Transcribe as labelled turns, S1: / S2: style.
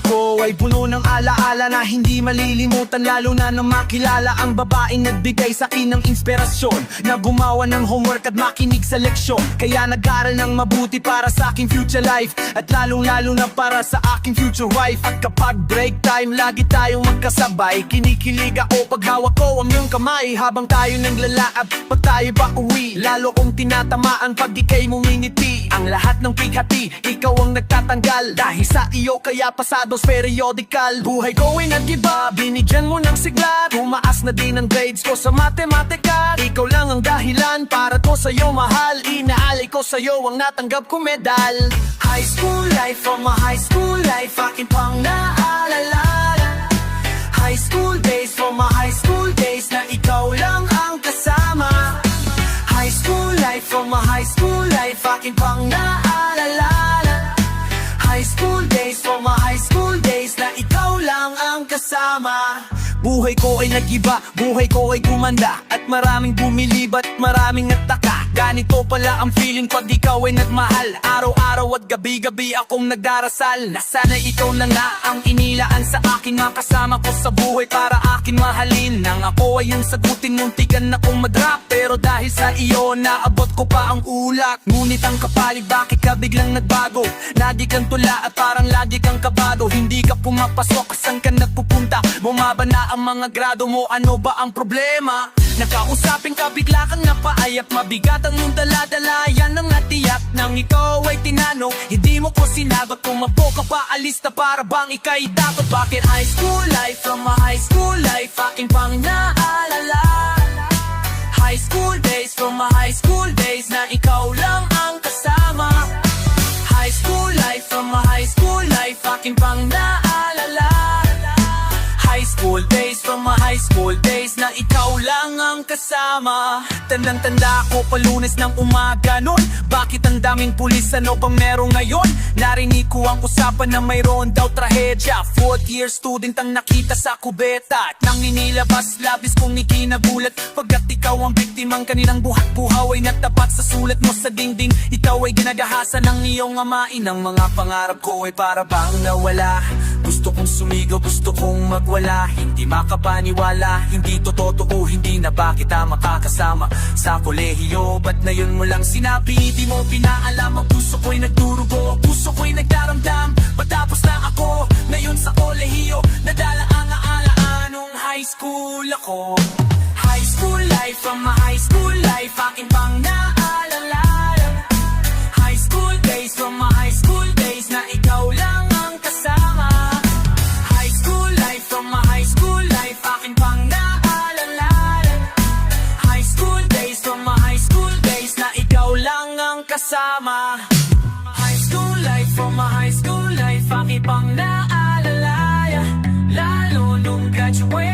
S1: ko ay puno ng alaala na hindi malilimutan, lalo na nang makilala ang babaeng nagbigay sa akin ng inspirasyon, na gumawa ng homework at makinig sa leksyon. Kaya nag-aral ng mabuti para sa aking future life, at lalong-lalo na para sa aking future wife. At kapag break time, lagi tayong magkasabay. Kinikilig ako pag hawak ko ang iyong kamay, habang tayo naglalaab pag tayo pa uwi. Lalo kong tinatamaan pag ika'y mumingiti. Ang lahat ng pighati, ikaw ang nagtatanggal. Dahil sa iyo kaya pasados periodical. Buhay ko ay nag-iba, binigyan mo ng sigla. Tumaas na din ang grades ko sa matematika. Ikaw lang ang dahilan para ko sa'yo mahal. Inaalay ko sa'yo ang natanggap kong medal. High school life, from my high school life, akin pang naalala. High school days, from my high school days, na ikaw lang ang kasama. High school life, from my high school life, akin pang naalala. High school days, from my high school days, na ikaw lang ang kasama. Buhay ko ay nag-iba, buhay ko ay gumanda, at maraming bumilibat, maraming nagtaka. Ganito pala ang feeling pag ikaw ay nagmahal. Araw-araw at gabi-gabi akong nagdarasal, na sana ikaw na nga ang inilaan sa akin, makasama ko sa buhay para akin mahalin. Nang ako ay yung sagutin, muntikan akong mag-rap, pero dahil sa iyo naabot ko pa ang ulak. Ngunit ang kapalig, bakit ka biglang nagbago? Lagi kang tula at parang lagi kang kabado. Hindi ka pumapasok, saan ka nagpupunta? Bumaba na ang mga grado mo, ano ba ang problema? Nakausapin ka, bigla kang napaayak. Mabigat ang iyong dala-dala, yan ang natiyak. Nang ikaw ay tinanong, hindi mo ko sinagot. Tumapo ka pa, alis na para bang ika'y dapat. Bakit high school life, from my high school life, aking pang naalala. High school days, from my high school days, na ikaw lang ang kasama. High school life, from my high school life, aking pang naalala. High school days, from my high school days, na ikaw lang ang kasama. Tandang-tanda ako pa Lunes ng umaga nun. Bakit ang daming pulis, ano bang meron ngayon? Narinig ko ang usapan na mayroon daw trahedya. 4th year student ang nakita sa kubeta, at nang inilabas, labis kong ikinagulat. Pagkat ikaw ang biktimang kanilang buhat-buhaw ay nagtapat sa sulat mo sa dingding. Ikaw ay ginagahasan ng iyong amain. Ang mga pangarap ko ay para bang nawala. Gusto kong sumigaw, gusto kong magwala. Hindi makapaniwala, hindi to totoo. Hindi na ba kita makakasama sa kolehiyo? Ba't na yun mo lang sinabi? Di mo pinaalam, ang puso ko'y nagdurugo, ang puso ko'y nagdaramdam. Patapos na ako, ngayon sa kolehiyo, nadala ang aala nung high school ako. High school life, from my high school life, akin pang naalala. High school days, from my high school days, na ikaw lang ang kasama. High school life, from my high school life, akin pang naalala. High school days, from my high school days, na ikaw lang ang kasama. High school life, from my high school life, akin pang naalala. Lalo nung graduate